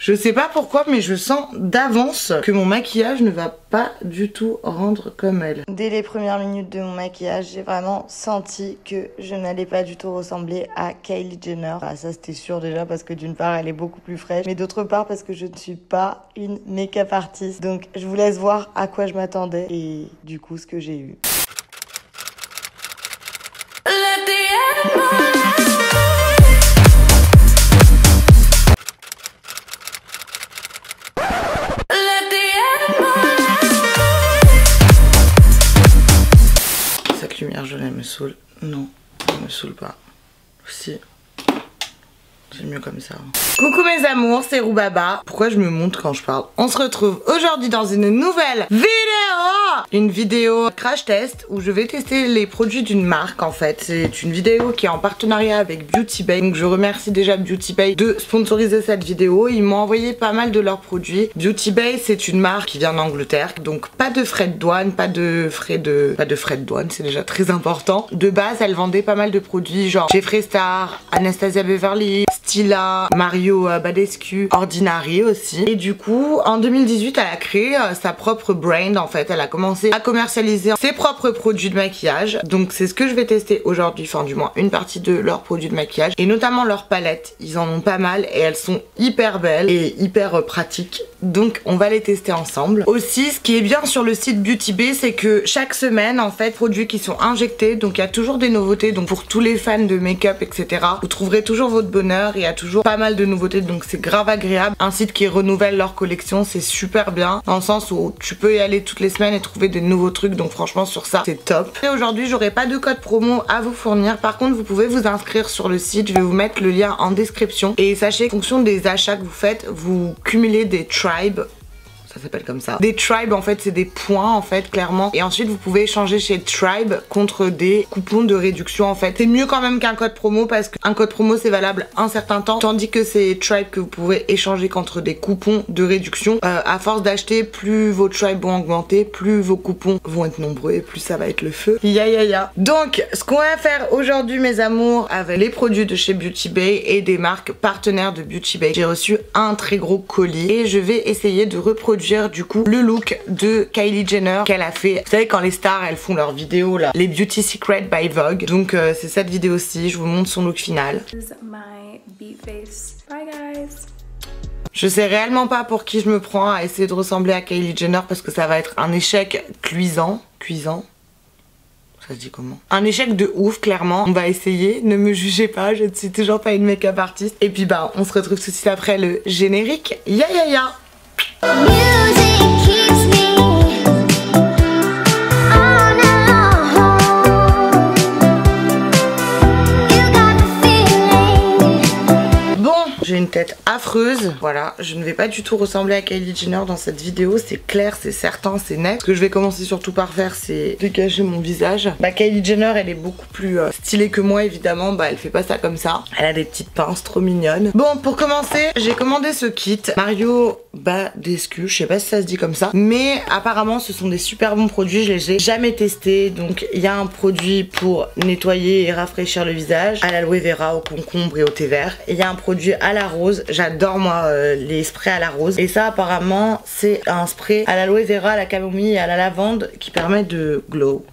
Je sais pas pourquoi, mais je sens d'avance que mon maquillage ne va pas du tout rendre comme elle. Dès les premières minutes de mon maquillage, j'ai vraiment senti que je n'allais pas du tout ressembler à Kylie Jenner. Ah, ça c'était sûr déjà parce que d'une part elle est beaucoup plus fraîche, mais d'autre part parce que je ne suis pas une make-up artiste. Donc je vous laisse voir à quoi je m'attendais et du coup ce que j'ai eu. Cette lumière jaune elle me saoule. Non, elle me saoule pas. Si. C'est mieux comme ça. Coucou mes amours, c'est Roubaba. Pourquoi je me montre quand je parle? On se retrouve aujourd'hui dans une nouvelle vidéo. Une vidéo crash test où je vais tester les produits d'une marque en fait. C'est une vidéo qui est en partenariat avec Beauty Bay. Donc je remercie déjà Beauty Bay de sponsoriser cette vidéo. Ils m'ont envoyé pas mal de leurs produits. Beauty Bay c'est une marque qui vient d'Angleterre. Donc pas de frais de douane, pas de frais de douane, c'est déjà très important. De base elle vendait pas mal de produits genre Jeffree Star, Anastasia Beverly, Stila, Mario Badescu, Ordinary aussi. Et du coup en 2018 elle a créé sa propre brand en fait. Elle a commencé à commercialiser ses propres produits de maquillage. Donc c'est ce que je vais tester aujourd'hui, enfin du moins une partie de leurs produits de maquillage. Et notamment leurs palettes, ils en ont pas mal et elles sont hyper belles et hyper pratiques. Donc on va les tester ensemble. Aussi ce qui est bien sur le site Beauty Bay, c'est que chaque semaine en fait, produits qui sont injectés, donc il y a toujours des nouveautés. Donc pour tous les fans de make-up etc, vous trouverez toujours votre bonheur. Il y a toujours pas mal de nouveautés, donc c'est grave agréable. Un site qui renouvelle leur collection, c'est super bien dans le sens où tu peux y aller toutes les semaines et trouver des nouveaux trucs, donc franchement sur ça c'est top. Et aujourd'hui j'aurai pas de code promo à vous fournir, par contre vous pouvez vous inscrire sur le site, je vais vous mettre le lien en description. Et sachez qu'en fonction des achats que vous faites, vous cumulez des tribes. Ça s'appelle comme ça. Des tribes en fait c'est des points en fait clairement. Et ensuite vous pouvez échanger chez Tribe contre des coupons de réduction en fait. C'est mieux quand même qu'un code promo parce qu'un code promo c'est valable un certain temps. Tandis que c'est Tribe que vous pouvez échanger contre des coupons de réduction. À force d'acheter, plus vos tribes vont augmenter, plus vos coupons vont être nombreux et plus ça va être le feu. Ya. Donc ce qu'on va faire aujourd'hui mes amours avec les produits de chez Beauty Bay et des marques partenaires de Beauty Bay. J'ai reçu un très gros colis et je vais essayer de reproduire du coup le look de Kylie Jenner qu'elle a fait. Vous savez quand les stars elles font leurs vidéos là, les Beauty Secret by Vogue. Donc c'est cette vidéo-ci, je vous montre son look final. Je sais réellement pas pour qui je me prends à essayer de ressembler à Kylie Jenner parce que ça va être un échec cuisant. Ça se dit comment? Un échec de ouf clairement. On va essayer, ne me jugez pas, je ne suis toujours pas une make-up artiste. Et puis bah on se retrouve tout de suite après le générique. Ya. J'ai une tête affreuse, voilà, je ne vais pas du tout ressembler à Kylie Jenner dans cette vidéo, c'est clair, c'est certain, c'est net. Ce que je vais commencer surtout par faire, c'est dégager mon visage. Bah Kylie Jenner, elle est beaucoup plus stylée que moi évidemment, bah elle fait pas ça comme ça. Elle a des petites pinces trop mignonnes. Bon, pour commencer, j'ai commandé ce kit Mario Badescu, je sais pas si ça se dit comme ça, mais apparemment ce sont des super bons produits, je les ai jamais testés. Donc il y a un produit pour nettoyer et rafraîchir le visage à l'aloe vera, au concombre et au thé vert. Et il y a un produit à la rose, j'adore moi les sprays à la rose. Et ça apparemment c'est un spray à l'aloe vera, à la camomille et à la lavande qui permet de glow.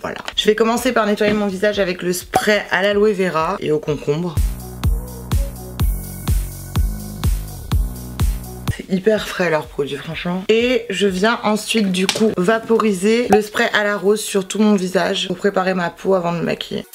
Voilà. Je vais commencer par nettoyer mon visage avec le spray à l'aloe vera et au concombre. Hyper frais leurs produits franchement. Et je viens ensuite du coup vaporiser le spray à la rose sur tout mon visage pour préparer ma peau avant de me maquiller.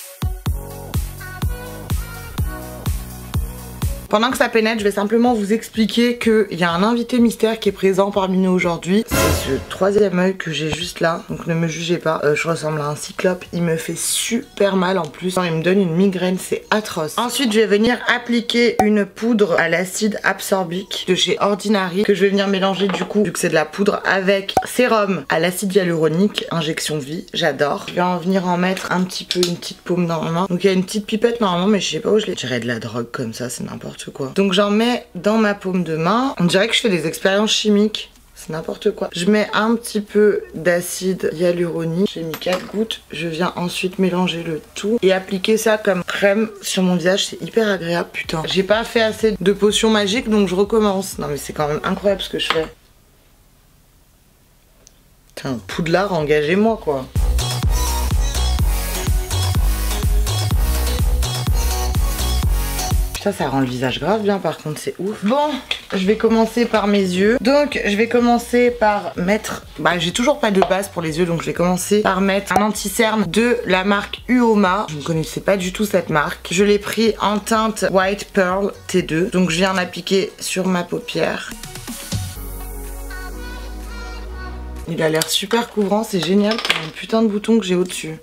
Pendant que ça pénètre, je vais simplement vous expliquer qu'il y a un invité mystère qui est présent parmi nous aujourd'hui. C'est ce troisième œil que j'ai juste là, donc ne me jugez pas. Je ressemble à un cyclope, il me fait super mal en plus. Il me donne une migraine, c'est atroce. Ensuite, je vais venir appliquer une poudre à l'acide absorbique de chez Ordinary que je vais venir mélanger du coup, vu que c'est de la poudre, avec sérum à l'acide hyaluronique, injection vie, j'adore. Je vais en venir en mettre un petit peu, une petite paume dans ma main. Donc il y a une petite pipette normalement, mais je sais pas où je l'ai. Je dirais de la drogue comme ça, c'est n'importe quoi. Donc j'en mets dans ma paume de main. On dirait que je fais des expériences chimiques. c'est n'importe quoi. Je mets un petit peu d'acide hyaluronique. J'ai mis 4 gouttes. Je viens ensuite mélanger le tout et appliquer ça comme crème sur mon visage. C'est hyper agréable, putain. J'ai pas fait assez de potions magiques donc je recommence. Non mais c'est quand même incroyable ce que je fais. Putain, Poudlard, engagez-moi quoi. Ça rend le visage grave bien par contre, c'est ouf. Bon, je vais commencer par mes yeux. Donc je vais commencer par mettre... Bah j'ai toujours pas de base pour les yeux, donc je vais commencer par mettre un anti-cerne de la marque Uoma. Je ne connaissais pas du tout cette marque. Je l'ai pris en teinte White Pearl T2. Donc je viens l'appliquer sur ma paupière. Il a l'air super couvrant, c'est génial pour un putain de bouton que j'ai au-dessus.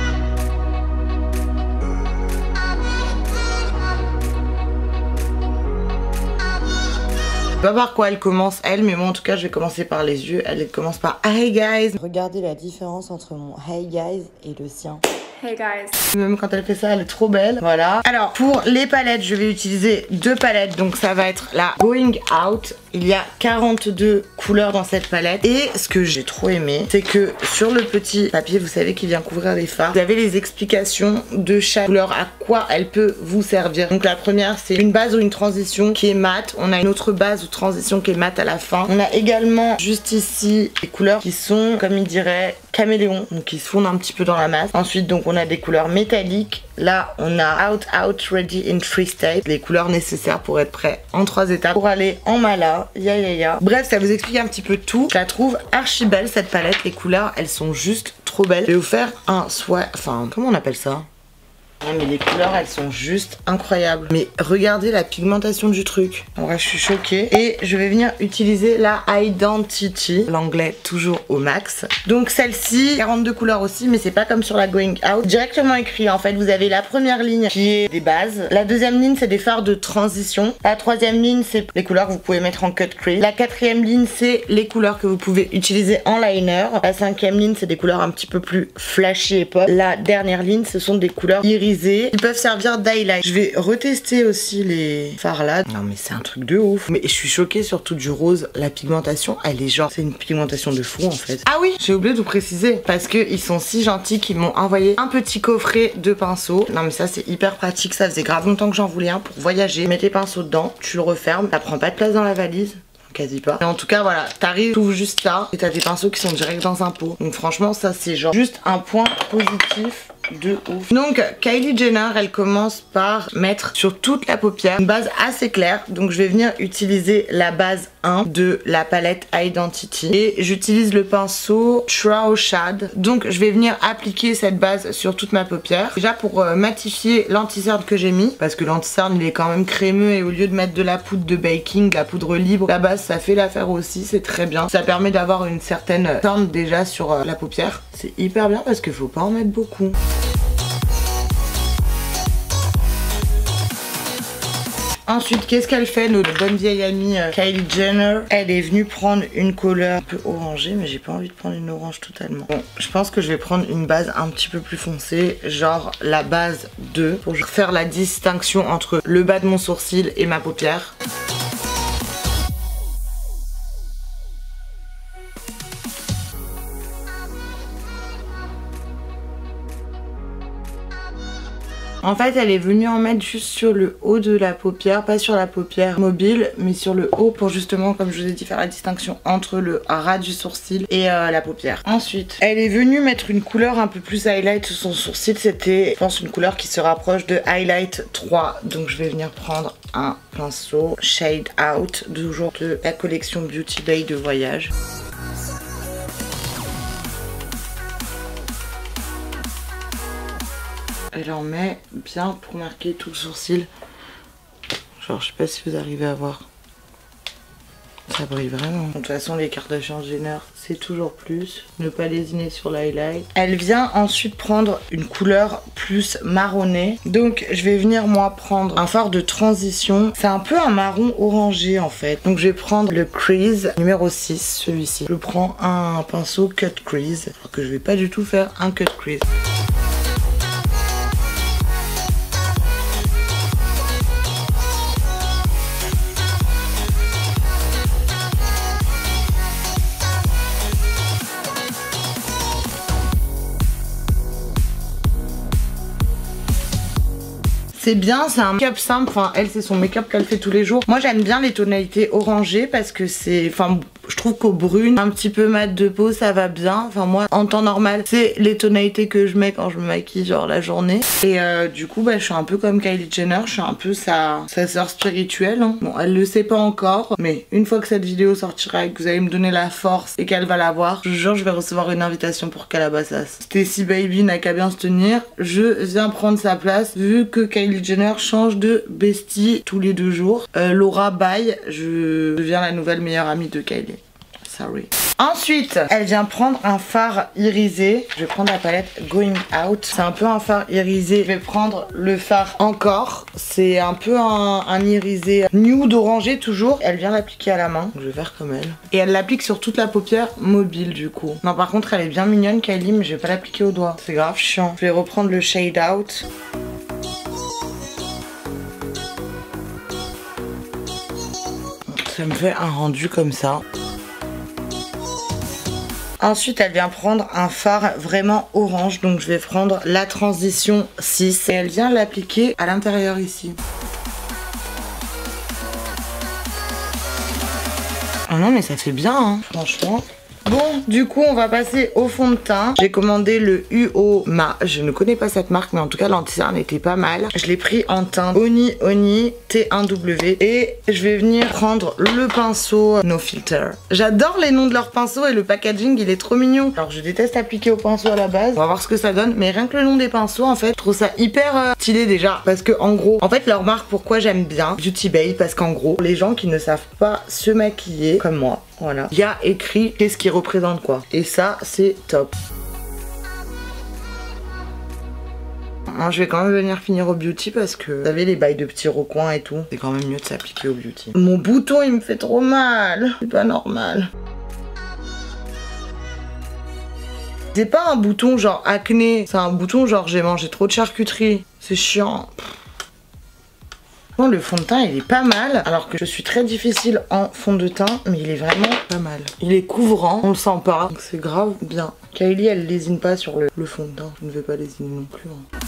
Je sais pas par quoi elle commence elle, mais moi en tout cas je vais commencer par les yeux. Elle commence par Hey guys. Regardez la différence entre mon Hey guys et le sien. Hey guys. Même quand elle fait ça, elle est trop belle. Voilà. Alors pour les palettes, je vais utiliser 2 palettes. Donc ça va être la Going Out. Il y a 42 couleurs dans cette palette. Et ce que j'ai trop aimé, c'est que sur le petit papier, vous savez, qui vient couvrir les fards, vous avez les explications de chaque couleur, à quoi elle peut vous servir. Donc la première, c'est une base ou une transition qui est mate. On a une autre base ou transition qui est mate à la fin. On a également juste ici des couleurs qui sont, comme il dirait, caméléon, donc qui se fondent un petit peu dans la masse. Ensuite, donc on a des couleurs métalliques. Là, on a Out, Out, Ready in 3 States. Les couleurs nécessaires pour être prêt en 3 étapes. Pour aller en mala, ya. Bref, ça vous explique un petit peu tout. Je la trouve archi belle cette palette. Les couleurs, elles sont juste trop belles. Je vais vous faire un swatch. Enfin, comment on appelle ça? Non mais les couleurs elles sont juste incroyables. Mais regardez la pigmentation du truc. En vrai je suis choquée. Et je vais venir utiliser la Identity. L'anglais toujours au max. Donc celle-ci, 42 couleurs aussi, mais c'est pas comme sur la Going Out. Directement écrit en fait, vous avez la première ligne qui est des bases. La deuxième ligne c'est des fards de transition. La troisième ligne c'est les couleurs que vous pouvez mettre en cut crease. La quatrième ligne c'est les couleurs que vous pouvez utiliser en liner. La cinquième ligne c'est des couleurs un petit peu plus flashy et pop. La dernière ligne ce sont des couleurs irisées. Ils peuvent servir d'highlight. Je vais retester aussi les fards là. Non mais c'est un truc de ouf. Mais je suis choquée surtout du rose. La pigmentation elle est genre, c'est une pigmentation de fou en fait. Ah oui, j'ai oublié de vous préciser parce que ils sont si gentils qu'ils m'ont envoyé un petit coffret de pinceaux. Non mais ça c'est hyper pratique. Ça faisait grave longtemps que j'en voulais un pour voyager. Mets tes pinceaux dedans, tu le refermes. Ça prend pas de place dans la valise. Quasi pas. Mais en tout cas voilà, t'arrives, t'ouvres juste ça et t'as des pinceaux qui sont direct dans un pot. Donc franchement ça c'est genre juste un point positif de ouf. Donc Kylie Jenner elle commence par mettre sur toute la paupière une base assez claire. Donc je vais venir utiliser la base 1 de la palette Identity et j'utilise le pinceau True Shade. Donc je vais venir appliquer cette base sur toute ma paupière. Déjà pour matifier l'anti-cerne que j'ai mis, parce que l'anti-cerne il est quand même crémeux et au lieu de mettre de la poudre de baking, de la poudre libre, la base ça fait l'affaire aussi, c'est très bien. Ça permet d'avoir une certaine teinte déjà sur la paupière. C'est hyper bien parce qu'il faut pas en mettre beaucoup. Ensuite, qu'est-ce qu'elle fait, notre bonne vieille amie Kylie Jenner? Elle est venue prendre une couleur un peu orangée, mais j'ai pas envie de prendre une orange totalement. Bon, je pense que je vais prendre une base un petit peu plus foncée, genre la base 2, pour faire la distinction entre le bas de mon sourcil et ma paupière. En fait, elle est venue en mettre juste sur le haut de la paupière, pas sur la paupière mobile, mais sur le haut pour justement, comme je vous ai dit, faire la distinction entre le ras du sourcil et la paupière. Ensuite, elle est venue mettre une couleur un peu plus highlight sur son sourcil. C'était, je pense, une couleur qui se rapproche de Highlight 3. Donc je vais venir prendre un pinceau Shade Out, toujours de la collection Beauty Bay de voyage. Elle en met bien pour marquer tout le sourcil. Genre je sais pas si vous arrivez à voir. Ça brille vraiment. De toute façon les Kardashian Jenner c'est toujours plus. Ne pas lésiner sur l'highlight. Elle vient ensuite prendre une couleur plus marronnée. Donc je vais venir moi prendre un fard de transition. C'est un peu un marron orangé en fait. Donc je vais prendre le Crease numéro 6, celui-ci. Je prends un pinceau Cut Crease. Alors que je vais pas du tout faire un Cut Crease. c'est bien, c'est un make-up simple. Enfin, elle, c'est son make-up qu'elle fait tous les jours. Moi, j'aime bien les tonalités orangées parce que c'est... Enfin, je trouve qu'au brune, un petit peu mat de peau, ça va bien. Enfin, moi, en temps normal, c'est les tonalités que je mets quand je me maquille, genre la journée. Et du coup, bah, je suis un peu comme Kylie Jenner. Je suis un peu sa sœur spirituelle. Hein. Bon, elle le sait pas encore. Mais une fois que cette vidéo sortira et que vous allez me donner la force et qu'elle va la voir, je jure, je vais recevoir une invitation pour Calabasas. Stacy Baby n'a qu'à bien se tenir. Je viens prendre sa place vu que Kylie Jenner change de bestie tous les 2 jours. Laura bye, je deviens la nouvelle meilleure amie de Kylie. Sorry. Ensuite, elle vient prendre un fard irisé. Je vais prendre la palette Going Out. C'est un peu un fard irisé. Je vais prendre le fard Encore. C'est un peu un irisé nude orangé toujours. Elle vient l'appliquer à la main. Je vais faire comme elle. Et elle l'applique sur toute la paupière mobile du coup. Non, par contre, elle est bien mignonne Kylie, mais je vais pas l'appliquer au doigt. C'est grave chiant. Je vais reprendre le Shade Out. Ça me fait un rendu comme ça. Ensuite, elle vient prendre un fard vraiment orange. Donc, je vais prendre la Transition 6. Et elle vient l'appliquer à l'intérieur ici. Ah non, mais ça fait bien, hein, franchement. Bon, du coup, on va passer au fond de teint. J'ai commandé le Uoma. Je ne connais pas cette marque, mais en tout cas, l'anti-cerne était pas mal. Je l'ai pris en teint Oni Oni T1W. Et je vais venir prendre le pinceau No Filter. J'adore les noms de leurs pinceaux et le packaging, il est trop mignon. Alors, je déteste appliquer au pinceau à la base. On va voir ce que ça donne. Mais rien que le nom des pinceaux, en fait, je trouve ça hyper stylé déjà. Parce que, en gros, en fait, leur marque, pourquoi j'aime bien Beauty Bay, parce qu'en gros, les gens qui ne savent pas se maquiller, comme moi, voilà, il y a écrit qu'est-ce qui représente quoi. Et ça, c'est top. Moi, je vais quand même venir finir au beauty parce que, vous savez, les bails de petits recoins et tout, c'est quand même mieux de s'appliquer au beauty. Mon bouton, il me fait trop mal. C'est pas normal. C'est pas un bouton genre acné, c'est un bouton genre j'ai mangé trop de charcuterie. C'est chiant. Bon, le fond de teint il est pas mal, alors que je suis très difficile en fond de teint, mais il est vraiment pas mal. Il est couvrant, on le sent pas, donc c'est grave bien. Kylie elle lésine pas sur le fond de teint, je ne vais pas lésiner non plus. Hein.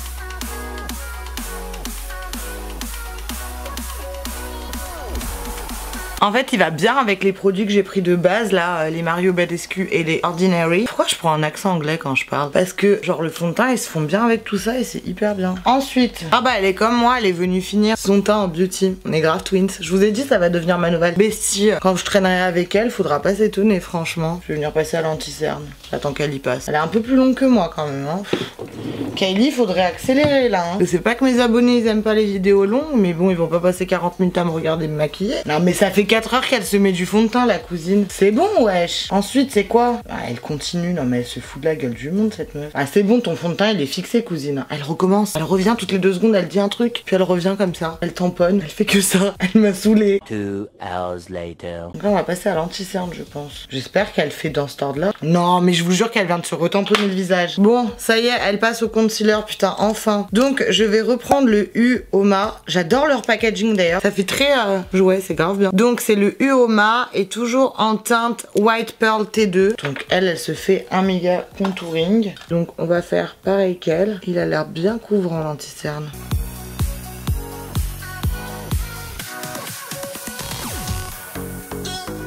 En fait, il va bien avec les produits que j'ai pris de base, là, les Mario Badescu et les Ordinary. Pourquoi je prends un accent anglais quand je parle? Parce que, genre, le fond de teint, ils se font bien avec tout ça et c'est hyper bien. Ensuite, ah bah, elle est comme moi, elle est venue finir son teint en beauty. On est grave twins. Je vous ai dit, ça va devenir ma nouvelle bestie. Quand je traînerai avec elle, faudra pas s'étonner, franchement. Je vais venir passer à l'anti-cerne. J'attends qu'elle y passe. Elle est un peu plus longue que moi, quand même, hein. Kylie, faudrait accélérer, là, hein. Je sais pas que mes abonnés, ils aiment pas les vidéos longues, mais bon, ils vont pas passer 40 minutes à me regarder me maquiller. Non, mais ça fait 4 heures qu'elle se met du fond de teint, la cousine. C'est bon, wesh. Ensuite, c'est quoi? Ah, elle continue. Non, mais elle se fout de la gueule du monde, cette meuf. Ah, c'est bon, ton fond de teint, il est fixé, cousine. Elle recommence. Elle revient toutes les 2 secondes, elle dit un truc, puis elle revient comme ça. Elle tamponne, elle fait que ça. Elle m'a saoulée. 2 hours later. Donc là, on va passer à l'anti-cerne, je pense. J'espère qu'elle fait dans cet ordre-là. Non, mais je vous jure qu'elle vient de se retamponner le visage. Bon, ça y est, elle passe au concealer, putain, enfin. Donc, je vais reprendre le Uoma. J'adore leur packaging, d'ailleurs. Ça fait très... ouais, c'est grave bien. Donc, c'est le Uoma et toujours en teinte White Pearl T2. Donc elle se fait un méga contouring. Donc on va faire pareil qu'elle. Il a l'air bien couvrant l'anti-cerne.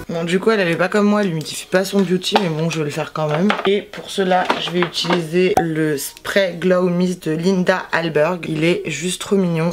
Bon, du coup elle avait pas comme moi, elle humidifie pas son beauty, mais bon je vais le faire quand même. Et pour cela je vais utiliser le spray Glow Mist de Linda Hallberg. Il est juste trop mignon.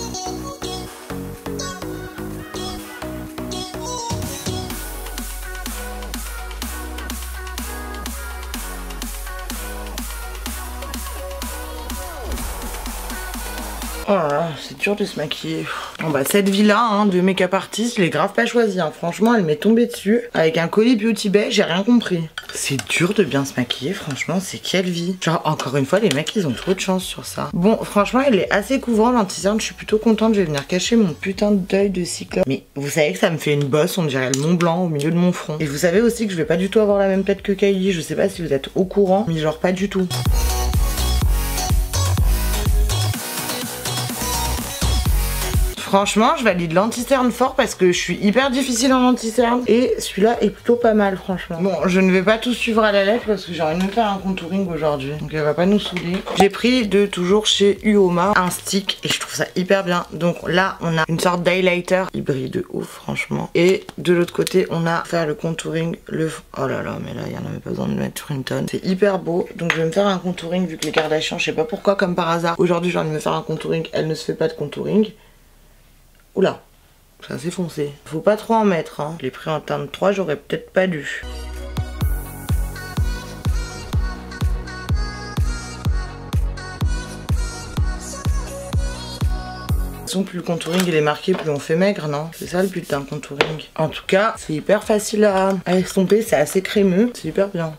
Oh là là, c'est dur de se maquiller. Bon bah cette vie-là hein, de make-up artist, je l'ai grave pas choisie. Hein. Franchement, elle m'est tombée dessus. Avec un colis Beauty Bay, j'ai rien compris. C'est dur de bien se maquiller, franchement, c'est quelle vie. Genre, encore une fois, les mecs, ils ont trop de chance sur ça. Bon, franchement, elle est assez couvrant, l'anti-cerne. Je suis plutôt contente. Je vais venir cacher mon putain d'œil de cyclope. Mais vous savez que ça me fait une bosse, on dirait le Mont Blanc au milieu de mon front. Et vous savez aussi que je vais pas du tout avoir la même tête que Kylie. Je sais pas si vous êtes au courant, mais genre pas du tout. Franchement, je valide l'anti-cerne fort parce que je suis hyper difficile en anti-cerne. Et celui-là est plutôt pas mal, franchement. Bon, je ne vais pas tout suivre à la lettre parce que j'ai envie de me faire un contouring aujourd'hui. Donc elle va pas nous saouler. J'ai pris de toujours chez Uoma un stick et je trouve ça hyper bien. Donc là, on a une sorte d'highlighter. Il brille de ouf, franchement. Et de l'autre côté, on a faire le contouring. Oh là là, mais là, il y en a même pas besoin de mettre une tonne. C'est hyper beau. Donc je vais me faire un contouring vu que les Kardashians, je sais pas pourquoi, comme par hasard. Aujourd'hui, j'ai envie de me faire un contouring. Elle ne se fait pas de contouring. Oula, c'est assez foncé. Faut pas trop en mettre, hein. Je l'ai pris en teinte 3, j'aurais peut-être pas dû. Plus le contouring il est marqué, plus on fait maigre, non? C'est ça le but d'un contouring. En tout cas, c'est hyper facile à estomper, c'est assez crémeux, c'est hyper bien.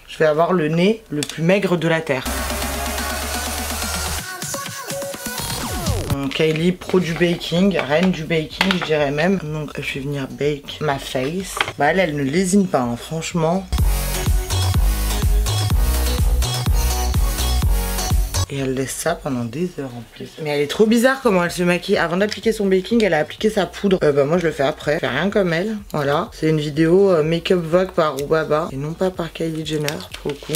Je vais avoir le nez le plus maigre de la terre. Kylie, pro du baking, reine du baking je dirais même. Donc je vais venir bake ma face. Bah elle ne lésine pas, hein, franchement. Et elle laisse ça pendant des heures en plus. Mais elle est trop bizarre comment elle se maquille. Avant d'appliquer son baking, elle a appliqué sa poudre. Bah moi je le fais après. Je fais rien comme elle. Voilà. C'est une vidéo Make-up Vogue par Rubaba. Et non pas par Kylie Jenner pour le coup.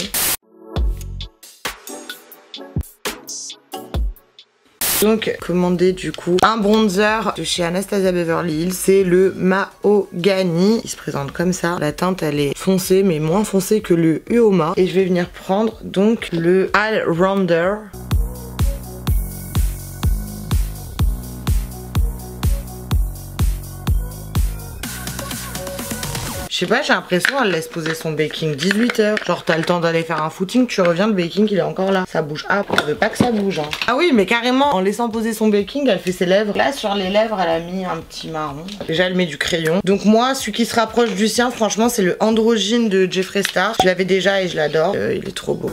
Donc commandé du coup un bronzer de chez Anastasia Beverly Hills, c'est le Mahogany, il se présente comme ça, la teinte elle est foncée mais moins foncée que le Uoma et je vais venir prendre donc le All Rounder. Je sais pas, j'ai l'impression elle laisse poser son baking 18 h. Genre t'as le temps d'aller faire un footing, tu reviens, le baking il est encore là. Ça bouge. Ah, je veux pas que ça bouge. Hein. Ah oui, mais carrément, en laissant poser son baking, elle fait ses lèvres. Là, sur les lèvres, elle a mis un petit marron. Déjà, elle met du crayon. Donc moi, celui qui se rapproche du sien, franchement, c'est le Androgyne de Jeffree Star. Je l'avais déjà et je l'adore. Il est trop beau.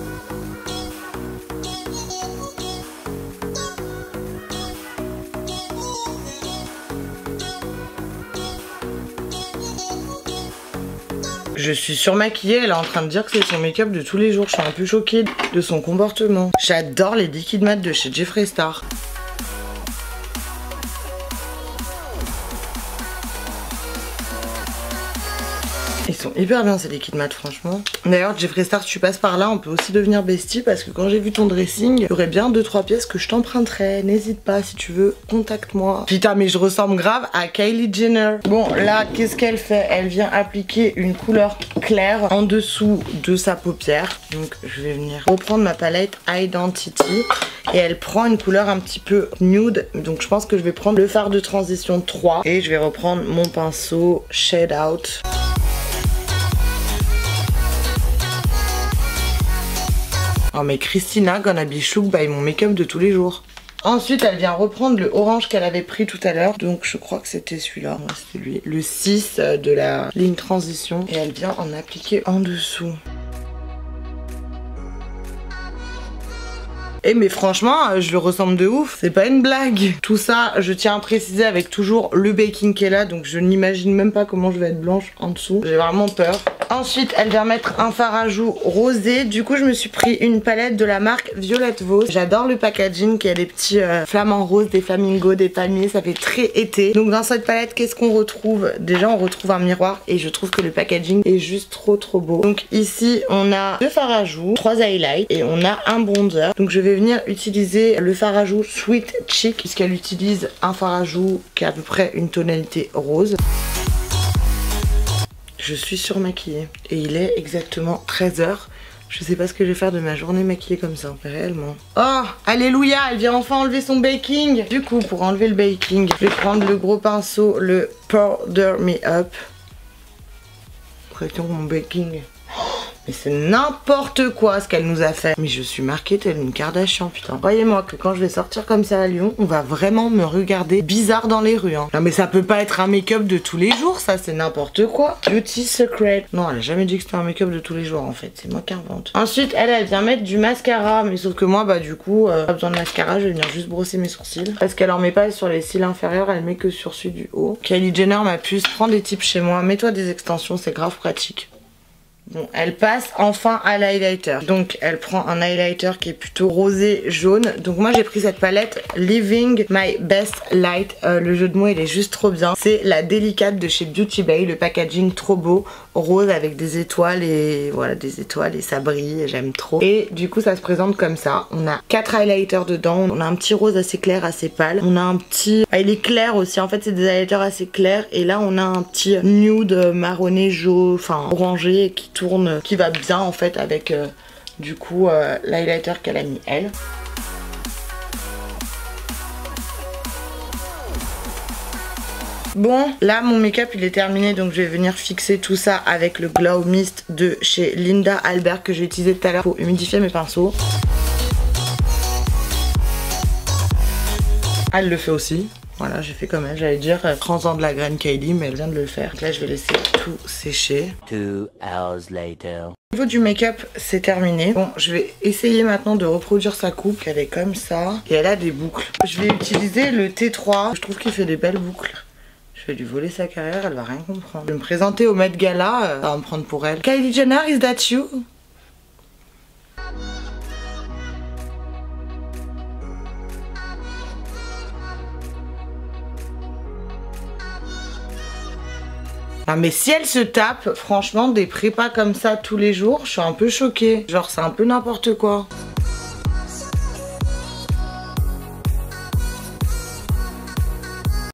Je suis surmaquillée, elle est en train de dire que c'est son make-up de tous les jours. Je suis un peu choquée de son comportement. J'adore les liquid matte de chez Jeffree Star. Ils sont hyper bien ces liquides mat franchement. D'ailleurs Jeffree Star, si tu passes par là, on peut aussi devenir bestie parce que quand j'ai vu ton dressing, il y aurait bien 2-3 pièces que je t'emprunterais. N'hésite pas, si tu veux, contacte-moi. Putain mais je ressemble grave à Kylie Jenner. Bon là, qu'est-ce qu'elle fait? Elle vient appliquer une couleur claire en dessous de sa paupière. Donc je vais venir reprendre ma palette Identity et elle prend une couleur un petit peu nude. Donc je pense que je vais prendre le fard de transition 3 et je vais reprendre mon pinceau Shade Out. Oh mais Christina gonna be shook by mon make-up de tous les jours. Ensuite elle vient reprendre le orange qu'elle avait pris tout à l'heure. Donc je crois que c'était celui-là. Ouais, c'était lui. Le 6 de la ligne transition. Et elle vient en appliquer en dessous. Eh mais franchement, je le ressemble de ouf, c'est pas une blague. Tout ça, je tiens à préciser avec toujours le baking qui est là, donc je n'imagine même pas comment je vais être blanche en dessous. J'ai vraiment peur. Ensuite, elle vient mettre un fard à joues rosé. Du coup, je me suis pris une palette de la marque Violette Vos. J'adore le packaging qui a des petits flamants roses, des flamingos, des palmiers, ça fait très été. Donc dans cette palette, qu'est-ce qu'on retrouve? Déjà, on retrouve un miroir et je trouve que le packaging est juste trop beau. Donc ici, on a 2 fards à joues, 3 highlights et on a un bronzer. Donc je vais venir utiliser le fard à joues Sweet Chic puisqu'elle utilise un fard à joues qui a à peu près une tonalité rose. Je suis surmaquillée et il est exactement 13 h. Je sais pas ce que je vais faire de ma journée maquillée comme ça, réellement. Oh, alléluia, elle vient enfin enlever son baking. Du coup, pour enlever le baking, je vais prendre le gros pinceau, le Powder Me Up. Correction mon baking. Mais c'est n'importe quoi ce qu'elle nous a fait. Mais je suis marquée telle une Kardashian, putain. Croyez-moi que quand je vais sortir comme ça à Lyon, on va vraiment me regarder bizarre dans les rues. Hein. Non mais ça peut pas être un make-up de tous les jours, ça c'est n'importe quoi. Beauty Secret. Non, elle a jamais dit que c'était un make-up de tous les jours en fait. C'est moi qui invente. Ensuite, elle vient mettre du mascara. Mais sauf que moi, bah du coup, pas besoin de mascara. Je vais venir juste brosser mes sourcils. Parce qu'elle en met pas sur les cils inférieurs, elle met que sur celui du haut. Kylie Jenner, ma puce, prends des tips chez moi. Mets-toi des extensions, c'est grave pratique. Bon, elle passe enfin à l'highlighter. Donc elle prend un highlighter qui est plutôt rosé jaune. Donc moi j'ai pris cette palette Living My Best Light. Le jeu de mots il est juste trop bien. C'est la délicate de chez Beauty Bay. Le packaging trop beau, rose avec des étoiles et voilà, des étoiles et ça brille, j'aime trop. Et du coup ça se présente comme ça. On a 4 highlighters dedans. On a un petit rose assez clair, assez pâle. On a un petit... Ah, il est clair aussi, en fait c'est des highlighters assez clairs. Et là on a un petit nude marronné jaune, enfin orangé qui tourne, qui va bien en fait avec du coup l'highlighter qu'elle a mis elle. Bon, là mon make-up il est terminé, donc je vais venir fixer tout ça avec le Glow Mist de chez Linda Albert que j'ai utilisé tout à l'heure pour humidifier mes pinceaux. Elle le fait aussi. Voilà, j'ai fait comme elle, j'allais dire prends-en de la graine Kylie, mais elle vient de le faire. Donc là je vais laisser tout sécher. 2 hours later. Au niveau du make-up, c'est terminé. Bon, je vais essayer maintenant de reproduire sa coupe. Elle est comme ça et elle a des boucles. Je vais utiliser le T3, je trouve qu'il fait des belles boucles. Je vais lui voler sa carrière, elle va rien comprendre. Je vais me présenter au Met Gala, ça va me prendre pour elle. Kylie Jenner, is that you? Non mais si elle se tape, franchement, des prépas comme ça tous les jours, je suis un peu choquée. Genre c'est un peu n'importe quoi.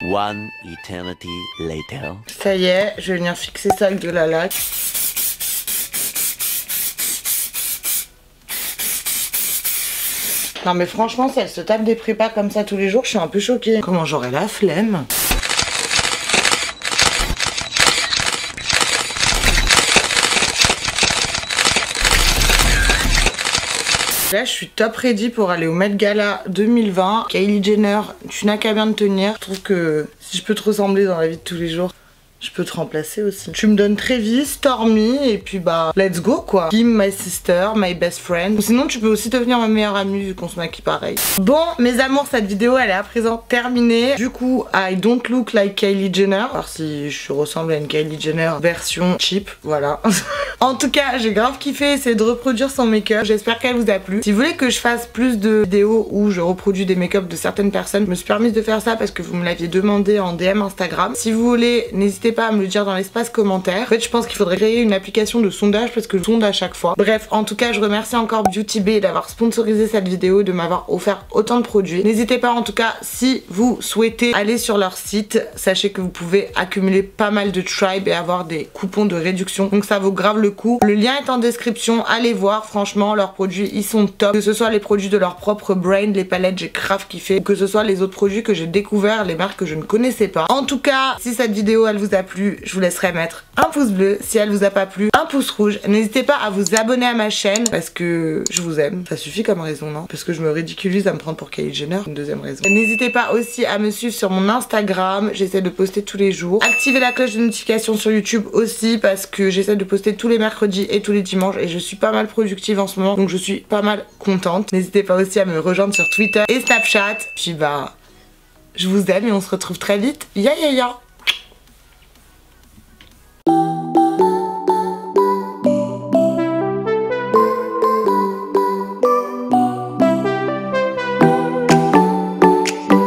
One eternity later. Ça y est, je vais venir fixer ça avec de la laque. Non mais franchement, si elle se tape des prépas comme ça tous les jours, je suis un peu choquée. Comment j'aurais la flemme? Là je suis top ready pour aller au Met Gala 2020. Kylie Jenner, tu n'as qu'à bien te tenir. Je trouve que si je peux te ressembler dans la vie de tous les jours, je peux te remplacer aussi. Tu me donnes Travis, Stormi et puis bah let's go quoi. Kim, my sister, my best friend. Ou sinon tu peux aussi devenir ma meilleure amie vu qu'on se maquille pareil. Bon mes amours, cette vidéo elle est à présent terminée. Du coup I don't look like Kylie Jenner. Alors si je ressemble à une Kylie Jenner version cheap, voilà. En tout cas j'ai grave kiffé essayer de reproduire son make-up. J'espère qu'elle vous a plu. Si vous voulez que je fasse plus de vidéos où je reproduis des make-up de certaines personnes, je me suis permise de faire ça parce que vous me l'aviez demandé en DM Instagram. Si vous voulez, n'hésitez pas à me le dire dans l'espace commentaire. En fait je pense qu'il faudrait créer une application de sondage parce que je sonde à chaque fois. Bref, en tout cas je remercie encore Beauty Bay d'avoir sponsorisé cette vidéo, de m'avoir offert autant de produits. N'hésitez pas en tout cas, si vous souhaitez aller sur leur site, sachez que vous pouvez accumuler pas mal de tribe et avoir des coupons de réduction, donc ça vaut grave le coup. Le lien est en description, allez voir, franchement leurs produits ils sont top, que ce soit les produits de leur propre brand, les palettes j'ai grave kiffé, ou que ce soit les autres produits que j'ai découvert, les marques que je ne connaissais pas. En tout cas si cette vidéo elle vous a plu, je vous laisserai mettre un pouce bleu. Si elle vous a pas plu, un pouce rouge. N'hésitez pas à vous abonner à ma chaîne parce que je vous aime. Ça suffit comme raison, non? Parce que je me ridiculise à me prendre pour Kylie Jenner, une deuxième raison. N'hésitez pas aussi à me suivre sur mon Instagram, j'essaie de poster tous les jours. Activez la cloche de notification sur YouTube aussi parce que j'essaie de poster tous les mercredis et tous les dimanches et je suis pas mal productive en ce moment, donc je suis pas mal contente. N'hésitez pas aussi à me rejoindre sur Twitter et Snapchat. Puis bah, je vous aime et on se retrouve très vite. Ya ya ya.